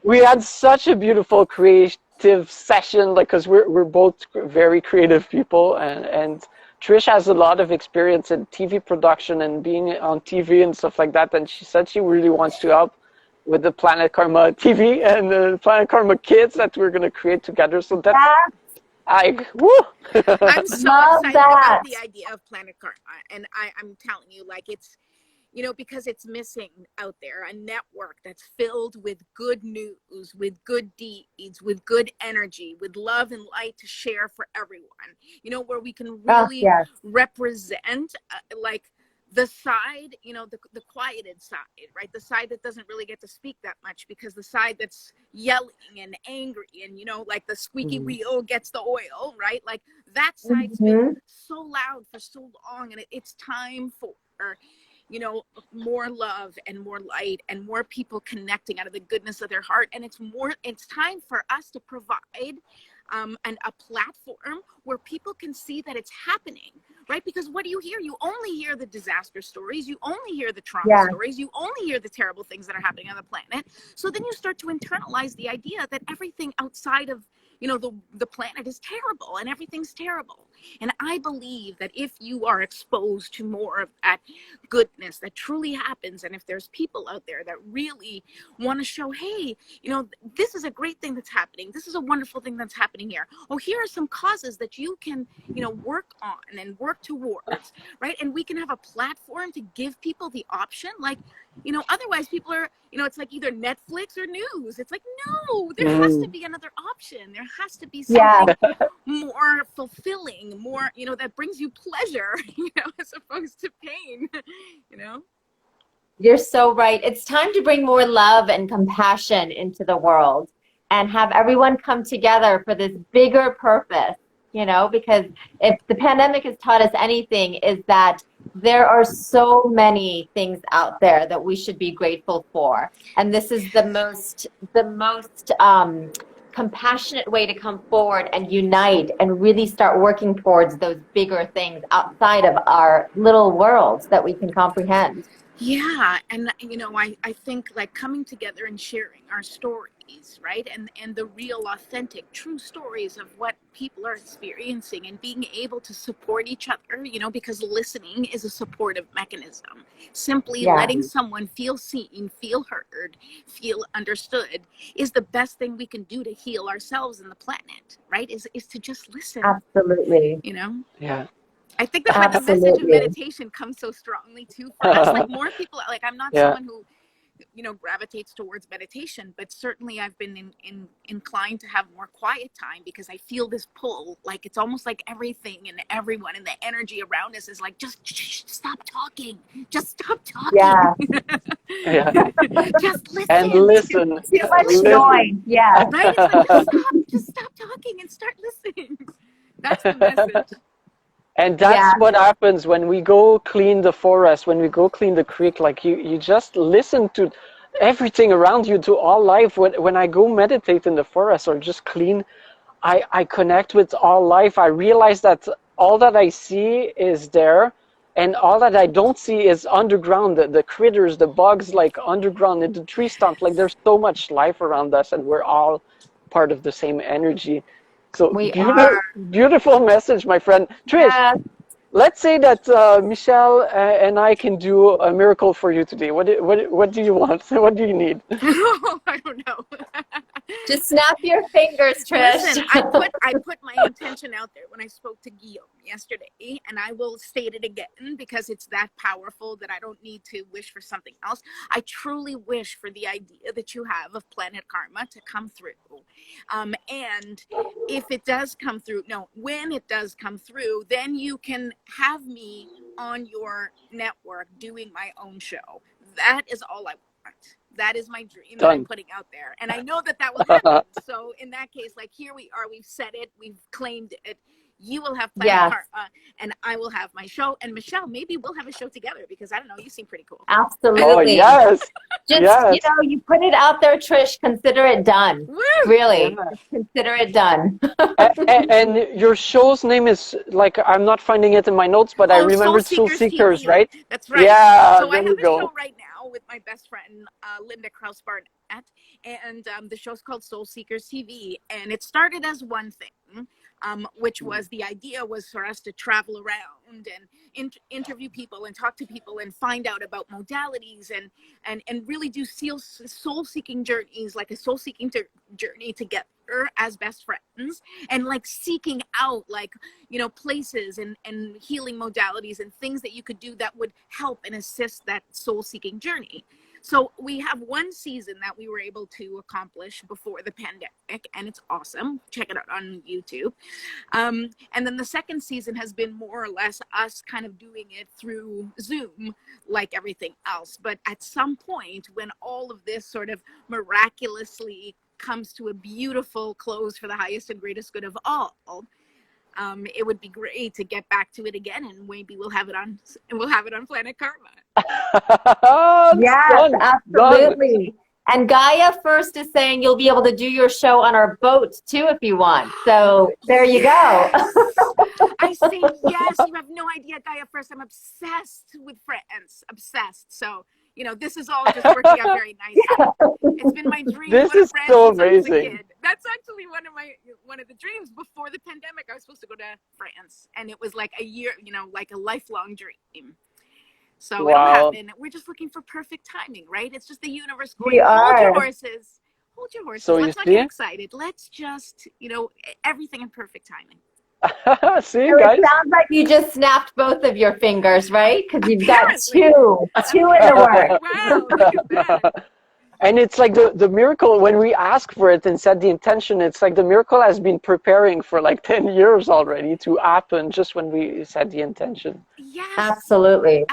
We had such a beautiful creative session, like, because we're both very creative people, and Trish has a lot of experience in TV production and being on TV and stuff like that. And she said she really wants to help with the Planet Karma TV and the Planet Karma Kids that we're going to create together. So that's woo! I'm so excited about the idea of Planet Karma, and I'm telling you, like, it's, you know, because it's missing out there a network that's filled with good news, with good deeds, with good energy, with love and light to share for everyone. You know, where we can really represent like the side, you know, the quieted side, right? The side that doesn't really get to speak that much, because the side that's yelling and angry and, you know, like the squeaky wheel gets the oil, right? Like that side's been so loud for so long, and it's time for, you know, more love and more light and more people connecting out of the goodness of their heart. And it's time for us to provide a platform where people can see that it's happening, right? Because what do you hear? You only hear the disaster stories. You only hear the trauma stories. You only hear the terrible things that are happening on the planet. So then you start to internalize the idea that everything outside of, you know, the planet is terrible and everything's terrible. And I believe that if you are exposed to more of that goodness that truly happens, and if there's people out there that really want to show, hey, you know, this is a great thing that's happening. This is a wonderful thing that's happening here. Oh, here are some causes that you can, you know, work on and work towards, right? And we can have a platform to give people the option. Like, you know, otherwise people are, you know, it's like either Netflix or news. It's like, no, there has to be another option. There has to be something more fulfilling, more, you know, that brings you pleasure, you know, as opposed belongs to pain, you know? You're so right. It's time to bring more love and compassion into the world and have everyone come together for this bigger purpose, because if the pandemic has taught us anything, is that there are so many things out there that we should be grateful for. And this is the most compassionate way to come forward and unite and really start working towards those bigger things outside of our little worlds that we can comprehend. Yeah, and I think like coming together and sharing our stories, right? And the real authentic true stories of what people are experiencing and being able to support each other, because listening is a supportive mechanism. Simply letting someone feel seen, feel heard, feel understood is the best thing we can do to heal ourselves and the planet, right? Is to just listen. Absolutely. Yeah. I think that's why the message of meditation comes so strongly too for us. Like more people, like I'm not someone who, gravitates towards meditation, but certainly I've been inclined to have more quiet time because I feel this pull. Like it's almost like everything and everyone and the energy around us is like, just stop talking. Just stop talking. Yeah. Just listen. And listen. Too much noise. Yeah. Right? It's like, just stop talking and start listening. That's the message. And that's what happens when we go clean the forest, when we go clean the creek. Like you just listen to everything around you, to all life. When I go meditate in the forest or just clean, I connect with all life. I realize that all that I see is there, and all that I don't see is underground. The critters, the bugs, like underground in the tree stump. Like there's so much life around us, and we're all part of the same energy. So beautiful message, my friend. Trish, let's say that Michelle and I can do a miracle for you today. What do you want? What do you need? I don't know. Just snap your fingers, Trish. Listen, I put my intention out there when I spoke to Guillaume yesterday, and I will state it again because it's that powerful that I don't need to wish for something else. I truly wish for the idea that you have of Planet Karma to come through. And if it does come through, when it does come through, then you can have me on your network doing my own show. That is all I want. That is my dream that I'm putting out there. And I know that will happen. So in that case, like here we are, we've said it, we've claimed it. You will have Planet Karma, and I will have my show. And Michelle, maybe we'll have a show together because I don't know, you seem pretty cool. Absolutely. Oh, yes. Just, you put it out there, Trish, consider it done. Woo! Really, consider it done. and your show's name is, like, I'm not finding it in my notes, but I remember Soul Seekers, TV. Right? That's right. Yeah, so I have a go. show right now with my best friend, Linda Krause-Barnett, and the show's called Soul Seekers TV, and it started as one thing. Which was the idea was for us to travel around and interview people and talk to people and find out about modalities and really do soul-seeking journeys, like a soul-seeking journey together as best friends, and like seeking out places and healing modalities and things that you could do that would help and assist that soul-seeking journey. So we have one season that we were able to accomplish before the pandemic, and it's awesome. Check it out on YouTube. And then the second season has been more or less us kind of doing it through Zoom, like everything else. But at some point, when all of this sort of miraculously comes to a beautiful close for the highest and greatest good of all, it would be great to get back to it again, and maybe we'll have it on Planet Karma. Yes, absolutely. And Gaia First is saying you'll be able to do your show on our boat too if you want. So there you go. I say yes. You have no idea, Gaia First. I'm obsessed with France. Obsessed. So this is all just working out very nicely. It's been my dream. This is so amazing. That's actually one of the dreams. Before the pandemic, I was supposed to go to France, and it was like a year, like a lifelong dream. So it'll happen. We're just looking for perfect timing, right? It's just the universe going, hold your horses. Hold your horses. So let's not get excited. Let's just, everything in perfect timing. See, so guys? It sounds like you just snapped both of your fingers, right? Because you've got two in the works. Wow, look at that. And it's like the miracle, when we ask for it and set the intention, it's like the miracle has been preparing for like 10 years already to happen just when we set the intention. Yes. Absolutely.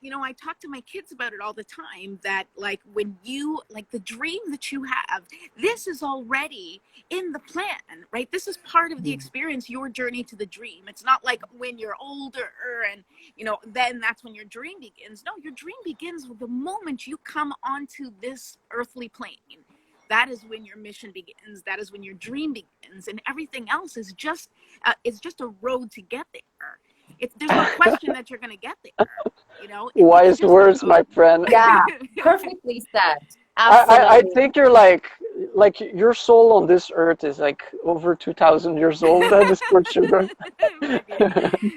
You know, I talk to my kids about it all the time, that like when you, like the dream that you have, this is already in the plan, right? This is part of the experience, your journey to the dream. It's not like when you're older and, you know, then that's when your dream begins. No, your dream begins with the moment you come onto this earthly plane. That is when your mission begins. That is when your dream begins, and everything else is just a road to get there. There's no question that you're going to get there. You know. Wise words, my friend. Yeah, perfectly said. I think you're like your soul on this earth is like over 2,000 years old. That is for sure.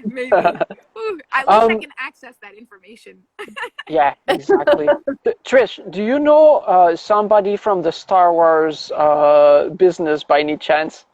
Maybe. Ooh, at least I can access that information. Yeah, exactly. Trish, do you know somebody from the Star Wars business by any chance?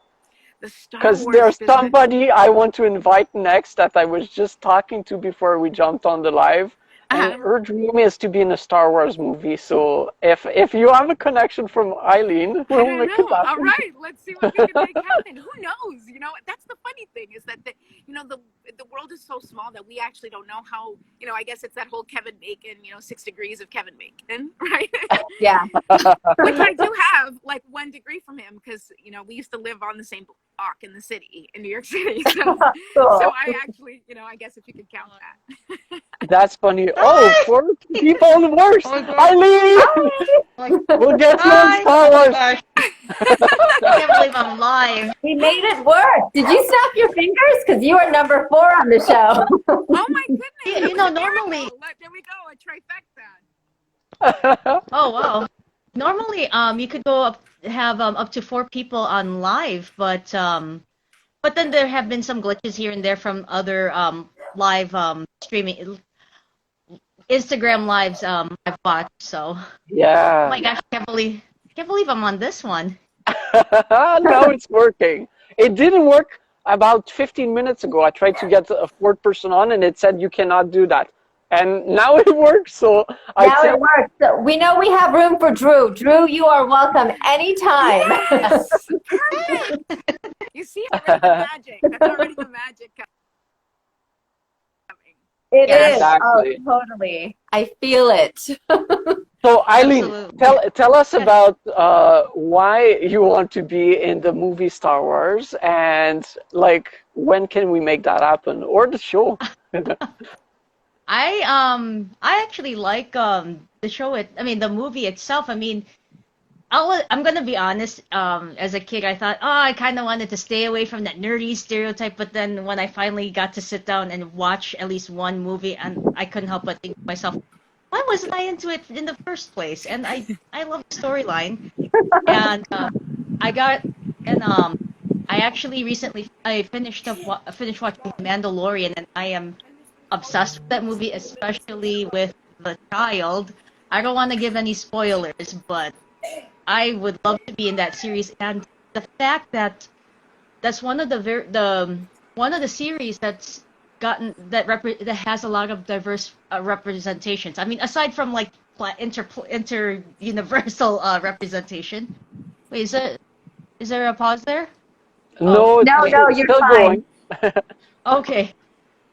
Because there's somebody I want to invite next that I was just talking to before we jumped on the live. And her dream is to be in a Star Wars movie. So if you have a connection from Eileen, we'll make it happen. All right, let's see what we can make happen. Who knows? You know, that's the funny thing, is that the world is so small that we actually don't know how. You know, I guess it's that whole Kevin Bacon, 6 degrees of Kevin Bacon, right? Yeah. Which I do have like 1 degree from him, because we used to live on the same block in the city, in New York City. So I actually, I guess if you could count that. That's funny. Oh, 4 people worse. Eileen! We'll get you on Star Wars. I can't believe I'm live. We made it work. Did you snap your fingers? Because you are number 4 on the show. Oh my goodness. Normally. There we go, a trifecta. Oh, wow. Normally, you could go have up to 4 people on live, but then there have been some glitches here and there from other live streaming Instagram lives I've watched. So yeah. Oh my gosh, I can't believe I'm on this one. Now it's working. It didn't work about 15 minutes ago. I tried to get a 4th person on, and it said you cannot do that. And now it works. So it works. So we know we have room for Drew. Drew, you are welcome anytime. Yes. You see, already the magic. That's already the magic coming. It is. Exactly. Oh, totally. I feel it. So Eileen, tell us about why you want to be in the movie Star Wars, and like when can we make that happen, or the show? I actually like the show. The movie itself. I'm gonna be honest. As a kid, I thought, I kind of wanted to stay away from that nerdy stereotype. But then when I finally got to sit down and watch at least one movie, and I couldn't help but think to myself, why wasn't I into it in the first place? And I love the storyline. And I actually recently finished watching Mandalorian, and I am obsessed with that movie, especially with the child. I don't want to give any spoilers, but I would love to be in that series. And the fact that that's one of the series that's that has a lot of diverse representations. Aside from like inter universal representation. Wait, is there a pause there? No, you're fine. Okay.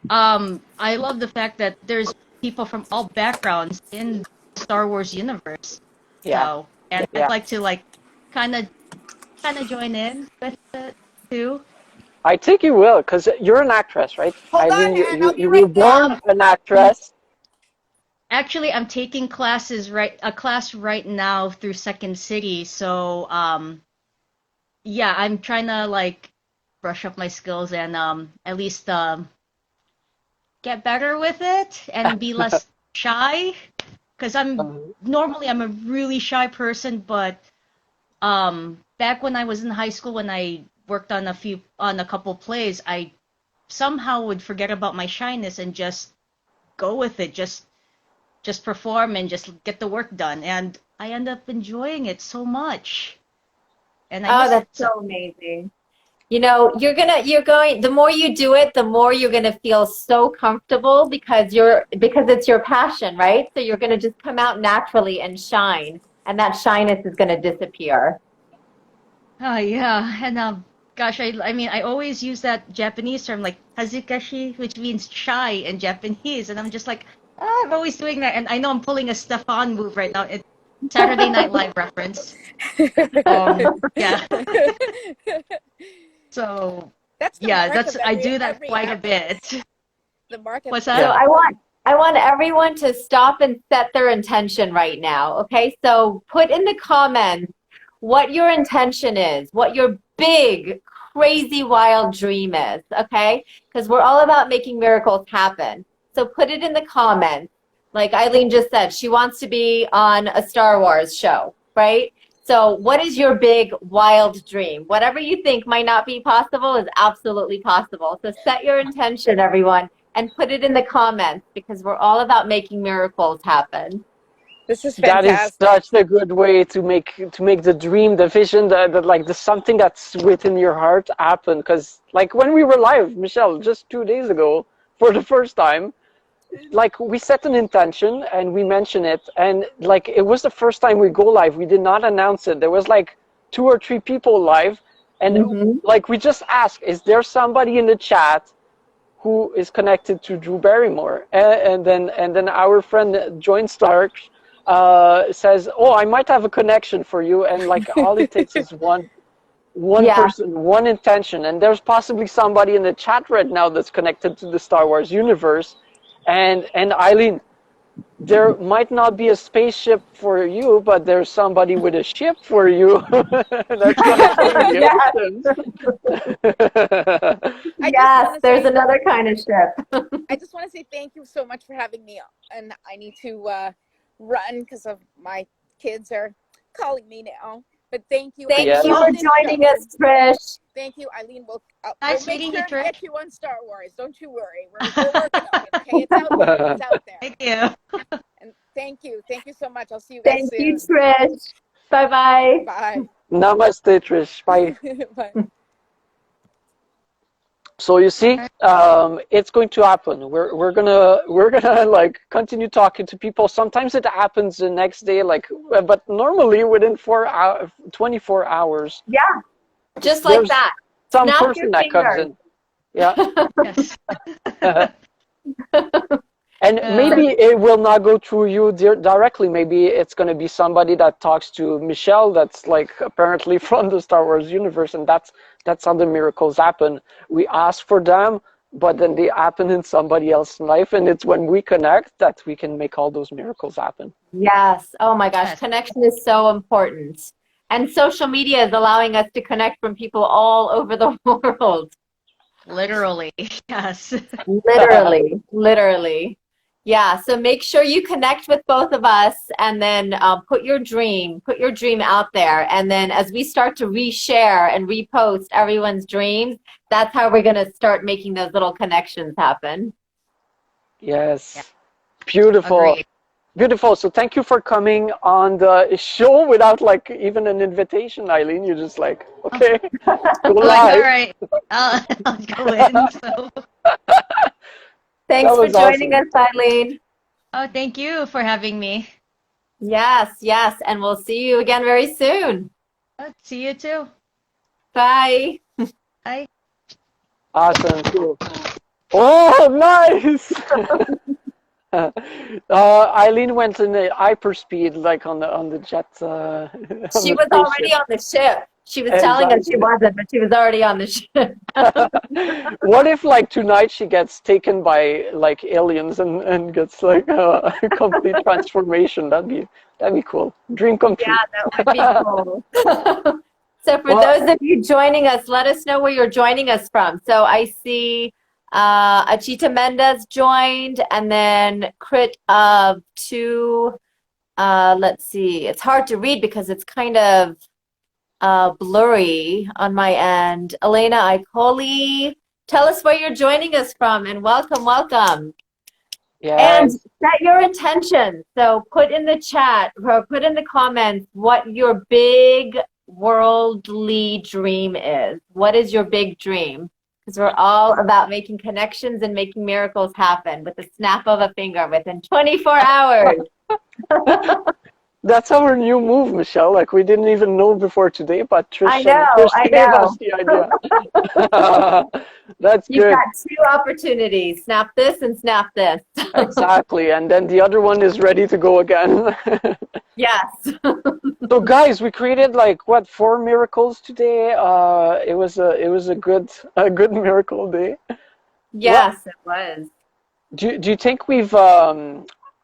I love the fact that there's people from all backgrounds in the Star Wars universe. Yeah. So, and I'd like to kind of join in with it too. I think you will, because you're an actress, right? You were born an actress. Actually, I'm taking a class right now through Second City. So, yeah, I'm trying to brush up my skills and at least get better with it and be less shy. Because normally I'm a really shy person, but back when I was in high school, when I worked on a couple plays, I somehow would forget about my shyness and just go with it, just perform and just get the work done, and I end up enjoying it so much. And that's so amazing. The more you do it, the more you're gonna feel so comfortable because it's your passion, right? So you're gonna just come out naturally and shine. and that shyness is going to disappear. Oh yeah, and gosh, I mean, I always use that Japanese term like hazikashi, which means shy in Japanese, and I'm just like, I'm always doing that, and I know I'm pulling a Stefan move right now. It's Saturday Night Live reference. Yeah. So That's the yeah, mark of I do that every quite a actress. bit. The mark of What's So that? I want everyone to stop and set their intention right now. Okay, so put in the comments what your intention is, what your big, crazy, wild dream is. Okay, because we're all about making miracles happen. So put it in the comments. Like Eileen just said, she wants to be on a Star Wars show, right? So what is your big, wild dream? Whatever you think might not be possible is absolutely possible. So set your intention, everyone, and put it in the comments because we're all about making miracles happen. This is That is fantastic. such a good way to make the dream, the vision, the something that's within your heart happen. Because like when we were live, Michelle, just 2 days ago, for the first time, like we set an intention and we mentioned it, and like it was the first time we go live. We did not announce it. There was like 2 or 3 people live, and like we just asked, is there somebody in the chat who is connected to Drew Barrymore? And then our friend Join Stark says, oh, I might have a connection for you, and like all it takes is one person, one intention, and there's possibly somebody in the chat right now that's connected to the Star Wars universe. And Eileen, there might not be a spaceship for you, but there's somebody with a ship for you. That's Yes, there's another kind of ship. I just want to say thank you so much for having me, and I need to run because of my kids are calling me now. But thank you. Thank you for joining us, Trish. Thank you, Eileen. We'll Nice make meeting sure you, to Trish. get you on Star Wars. Don't you worry. We're working on it. Okay, it's out there. It's out there. Thank you. And thank you. Thank you so much. I'll see you guys soon. Thank you, Trish. Bye-bye. Bye. Namaste, Trish. Bye. Bye. So you see, it's going to happen. We're gonna like continue talking to people. Sometimes it happens the next day, like, but normally within 24 hours. Yeah, just like that. Some Snap person your that comes in. Yeah. And maybe it will not go through you directly. Maybe it's going to be somebody that talks to Michelle that's like apparently from the Star Wars universe, and that's how the miracles happen. We ask for them, but then they happen in somebody else's life, and it's when we connect that we can make all those miracles happen. Yes. Oh my gosh, connection is so important. And social media is allowing us to connect from people all over the world. Literally, yes. Literally. Yeah, so make sure you connect with both of us and then put your dream out there. And then as we start to reshare and repost everyone's dreams, that's how we're going to start making those little connections happen. Yes. Yeah. Beautiful. Agreed. Beautiful. So thank you for coming on the show without like even an invitation, Eileen. You're just like, okay, go live. All right. I'll go in. So. Thanks for joining us, Eileen. Oh, thank you for having me. Yes. And we'll see you again very soon. See you too. Bye. Bye. Awesome. Cool. Oh, nice. Eileen went in the hyperspeed, like on the jet. She was already on the ship. She was telling us she wasn't, but she was already on the ship. What if, like, tonight she gets taken by, like, aliens and gets, like, a complete transformation? That'd be cool. Dream come true. Yeah, that would be cool. So for those of you joining us, let us know where you're joining us from. So I see Achita Mendez joined, and then Crit of 2. Let's see. It's hard to read because it's kind of blurry on my end. Elena Icoli, tell us where you're joining us from, and welcome. Yes. And set your intention. So put in the chat or put in the comments what your big worldly dream is. What is your big dream? Because we're all about making connections and making miracles happen with the snap of a finger within 24 hours. That's our new move, Michelle. Like we didn't even know before today, but I Trish, know, Trish I gave us know. the idea. That's You've good. got two opportunities. Snap this and snap this. Exactly. And then the other one is ready to go again. Yes. So guys, we created like what, 4 miracles today. It was a good miracle day. Well, Yes, it was. do you think we've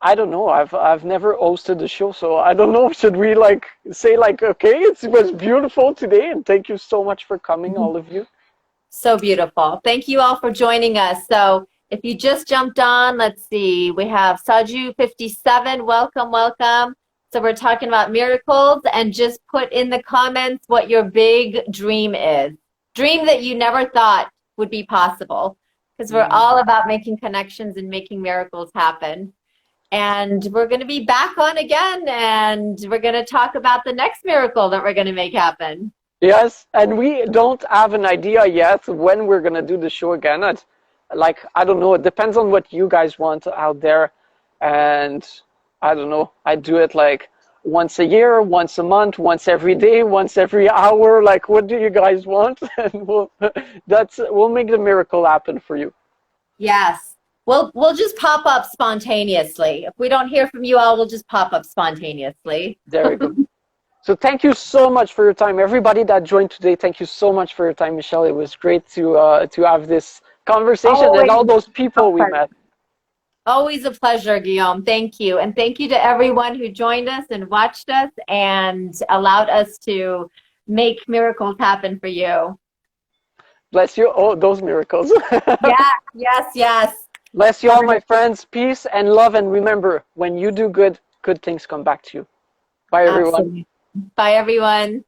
I don't know. I've never hosted the show, so I don't know. Should we like say like, okay, it was beautiful today, and thank you so much for coming, all of you. So beautiful. Thank you all for joining us. So if you just jumped on, let's see, we have Saju 57. Welcome, welcome. So we're talking about miracles, and just put in the comments what your big dream is. Dream that you never thought would be possible, because we're all about making connections and making miracles happen. And we're going to be back on again, and we're going to talk about the next miracle that we're going to make happen. Yes, and we don't have an idea yet when we're gonna do the show again. Like, I don't know. It depends on what you guys want out there, and I don't know. I do it like once a year, once a month, once every day, once every hour. Like, what do you guys want? And we'll make the miracle happen for you. Yes. We'll just pop up spontaneously. If we don't hear from you all, we'll just pop up spontaneously. There you go. So thank you so much for your time, everybody that joined today. Thank you so much for your time, Michelle. It was great to have this conversation and all those people we met. Always a pleasure, Guillaume. Thank you. And thank you to everyone who joined us and watched us and allowed us to make miracles happen for you. Bless you. Oh, those miracles. Yes. Bless you all, my friends. Peace and love. And remember, when you do good, good things come back to you. Bye, everyone. Absolutely. Bye, everyone.